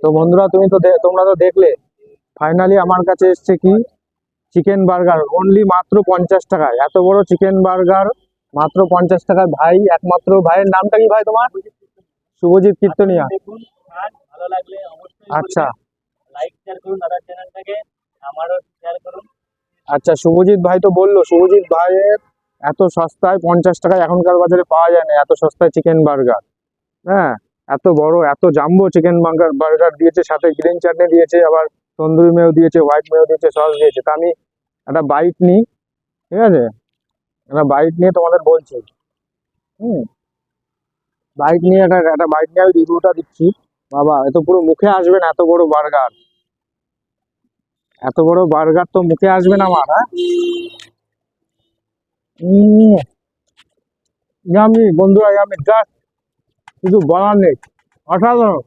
তো বন্ধুরা তোমরা তো দেখলে ফাইনালি আমার কাছে এসছে কি চিকেন বার্গার অনলি মাত্র 50 টাকায়। এত বড় চিকেন বার্গার মাত্র 50 টাকায়। ভাই একমাত্র ভাইয়ের নামটা কি ভাই তোমার? শুভজিৎ কীর্তনিয়া। দেখুন আর ভালো লাগলে অবশ্যই আচ্ছা লাইক শেয়ার করুন দাদার চ্যানেলটাকে, আমারও শেয়ার করুন। আচ্ছা, শুভজিৎ ভাই তো বললো শুভজিৎ ভাইয়ের এত সস্তায় 50 টাকায় এখনকার বাজারে পাওয়া যায় না, এত সস্তায় চিকেন বার্গার। হ্যাঁ, এত বড় এত জাম্বো চিকেন বার্গার দিয়েছে, সাথে গ্রিন চাটনি দিয়েছে, আবার তন্দুরি মেও দিয়েছে, হোয়াইট মেও দিয়েছে, সস দিয়েছে। তা আমি একটা বাইট নিই, ঠিক আছে? একটা বাইট নিয়ে তোমাদের বলছি। হুম, বাইট নিয়ে একটা বাইট নিয়ে আমি রিভিউটা দিচ্ছি। বাবা, এ তো পুরো মুখে আসবে না, এত বড় বার্গার। এত বড় বার্গার তো মুখে আসবে না আমার। হ্যাঁ, ইয়ামি বন্ধুরা, ইয়ামি, জাস্ট কিছু বলার নেই, অসাধারণ।